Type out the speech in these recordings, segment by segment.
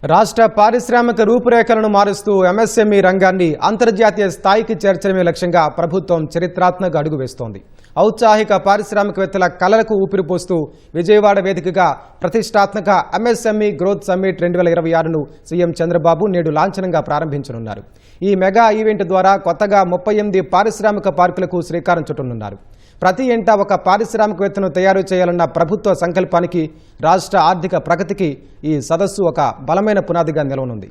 రాష్ట్ర పారిశ్రామిక రూపురేఖలను మారుస్తూ ఎంఎస్ఎంఈ రంగాన్ని అంతర్జాతీయ స్థాయికి చేర్చడమే లక్ష్యంగా ప్రభుత్వం చరిత్రాత్మక అడుగు వేస్తోంది. ఔత్సాహిక పారిశ్రామికవేత్తల కలలకు ఊపిరిపోస్తూ విజయవాడ వేదికగా ప్రతిష్టాత్మక ఎంఎస్ఎంఈ గ్రోత్ సమ్మిట్ 2026ను సీఎం చంద్రబాబు నేడు లాంఛనంగా ప్రారంభించనున్నారు. ఈ మెగా ఈవెంట్ ద్వారా కొత్తగా 38 పారిశ్రామిక పార్కులకు శ్రీకారం చుట్టనున్నారు. ప్రతి ఏటా ఒక పారిశ్రామికవేత్తను తయారు చేయాలన్న ప్రభుత్వ సంకల్పానికి, రాష్ట్ర ఆర్థిక ప్రగతికి ఈ సదస్సు ఒక బలమైన పునాదిగా నిలవనుంది.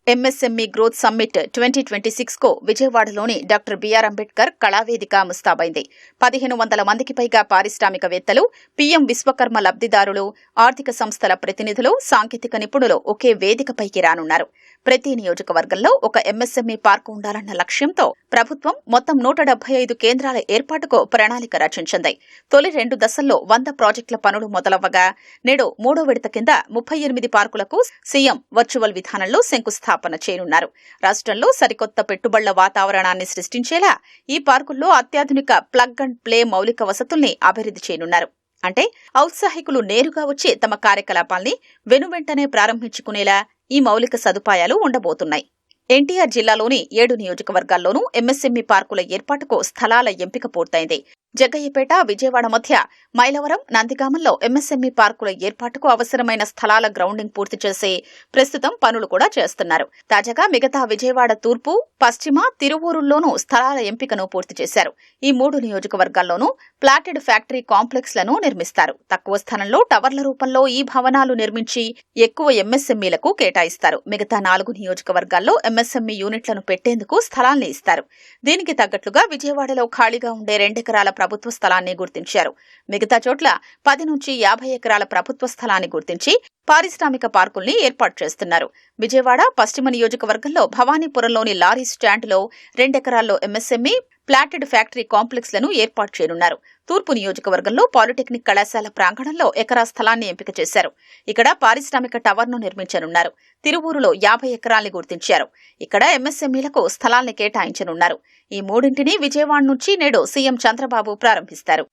ఎంఎస్ఎంఈ గ్రోత్ సమ్మిట్ 2026 కు విజయవాడలోని డాక్టర్ బిఆర్ అంబేద్కర్ కళావేదిక ముస్తాబైంది. 1500 మందికి పైగా పారిశ్రామికవేత్తలు, పీఎం విశ్వకర్మ లబ్ధిదారులు, ఆర్థిక సంస్థల ప్రతినిధులు, సాంకేతిక నిపుణులు ఒకే వేదికపైకి రానున్నారు. ప్రతి నియోజకవర్గంలో ఒక ఎంఎస్ఎంఈ పార్కు ఉండాలన్న లక్ష్యంతో ప్రభుత్వం మొత్తం 175 కేంద్రాల ఏర్పాటుకు ప్రణాళిక రచించింది. తొలి 2 దశల్లో 100 ప్రాజెక్టుల పనులు మొదలవ్వగా నేడు 3వ విడత కింద 38 పార్కులకు సీఎం వర్చువల్ విధానంలో శంకుస్థాపన చేయనున్నారు. రాష్ట్రంలో సరికొత్త పెట్టుబడుల వాతావరణాన్ని సృష్టించేలా ఈ పార్కుల్లో అత్యాధునిక ప్లగ్ అండ్ ప్లే మౌలిక వసతుల్ని అభివృద్ధి చేయనున్నారు. అంటే ఔత్సాహికులు నేరుగా వచ్చి తమ కార్యకలాపాల్ని వెనువెంటనే ప్రారంభించుకునేలా ఈ మౌలిక సదుపాయాలు ఉండబోతున్నాయి. ఎన్టీఆర్ జిల్లాలోని 7 నియోజకవర్గాల్లోనూ ఎంఎస్ఎంఈ పార్కుల ఏర్పాటుకు స్థలాల ఎంపిక పూర్తయింది. జగ్గయ్యపేట, విజయవాడ మధ్య మైలవరం, నందిగామంలో ఎంఎస్ఎంఈ పార్కుల ఏర్పాటుకు అవసరమైన స్థలాల గ్రౌండింగ్ పూర్తి చేసి ప్రస్తుతం పనులు కూడా చేస్తున్నారు. తాజాగా మిగతా విజయవాడ తూర్పు, పశ్చిమ, తిరువూరుల్లోనూ స్థలాల ఎంపికను పూర్తి చేశారు. ఈ 3 నియోజకవర్గాల్లోనూ ప్లాటెడ్ ఫ్యాక్టరీ కాంప్లెక్స్లను నిర్మిస్తారు. తక్కువ స్థలంలో టవర్ల రూపంలో ఈ భవనాలు నిర్మించి ఎక్కువ ఎంఎస్ఎంఈలకు కేటాయిస్తారు. మిగతా 4 నియోజకవర్గాల్లో ఎంఎస్ఎంఈ యూనిట్లను పెట్టేందుకు స్థలాల్ని ఇస్తారు. దీనికి తగ్గట్లుగా విజయవాడలో ఖాళీగా ఉండే 2 ఎకరాల ప్రభుత్వ స్థలాన్ని గుర్తించారు. మిగతా చోట్ల 10 నుంచి 50 ఎకరాల ప్రభుత్వ స్థలాన్ని గుర్తించి పారిశ్రామిక పార్కుల్ని ఏర్పాటు చేస్తున్నారు. విజయవాడ పశ్చిమ నియోజకవర్గంలో భవానీపురంలోని లారీ స్టాండ్లో 2 ఎకరాల్లో ఎంఎస్ఎంఈ ప్లాటెడ్ ఫ్యాక్టరీ కాంప్లెక్స్లను ఏర్పాటు చేయనున్నారు. తూర్పు నియోజకవర్గంలో పాలిటెక్నిక్ కళాశాల ప్రాంగణంలో ఎకరా స్థలాన్ని ఎంపిక చేశారు. ఇక్కడ పారిశ్రామిక టవర్ను నిర్మించనున్నారు. తిరువూరులో 50 ఎకరాల్ని గుర్తించారు. ఇక్కడ ఎంఎస్ఎంఈలకు స్థలాల్ని కేటాయించనున్నారు. ఈ మూడింటిని విజయవాడ నుంచి నేడు సీఎం చంద్రబాబు ప్రారంభిస్తారు.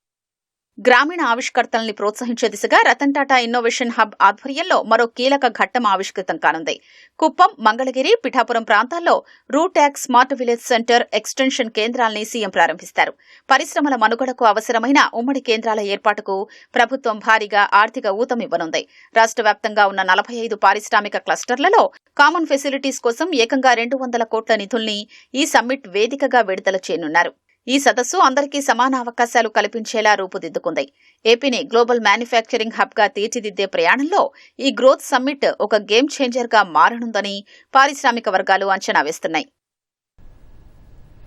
గ్రామీణ ఆవిష్కర్తల్ని ప్రోత్సహించే దిశగా రతన్ టాటా ఇన్నోవేషన్ హబ్ ఆధ్వర్యంలో మరో కీలక ఘట్టం ఆవిష్కృతం కానుంది. కుప్పం, మంగళగిరి, పిఠాపురం ప్రాంతాల్లో రూట్యాక్ స్మార్ట్ విలేజ్ సెంటర్ ఎక్స్టెన్షన్ కేంద్రాల్ని సీఎం ప్రారంభిస్తారు. పరిశ్రమల మనుగడకు అవసరమైన ఉమ్మడి కేంద్రాల ఏర్పాటుకు ప్రభుత్వం భారీగా ఆర్థిక ఊతమివ్వనుంది. రాష్ట్ర వ్యాప్తంగా ఉన్న 45 పారిశ్రామిక క్లస్టర్లలో కామన్ ఫెసిలిటీస్ కోసం ఏకంగా 200 కోట్ల నిధుల్ని ఈ సమ్మిట్ వేదికగా విడుదల చేయనున్నారు. ఈ సదస్సు అందరికీ సమాన అవకాశాలు కల్పించేలా రూపుదిద్దుకుంది. ఏపీని గ్లోబల్ మ్యానుఫ్యాక్చరింగ్ హబ్ గా తీర్చిదిద్దే ప్రయాణంలో ఈ గ్రోత్ సమ్మిట్ ఒక గేమ్ చేంజర్ గా మారనుందని పారిశ్రామిక వర్గాలు అంచనా వేస్తున్నాయి.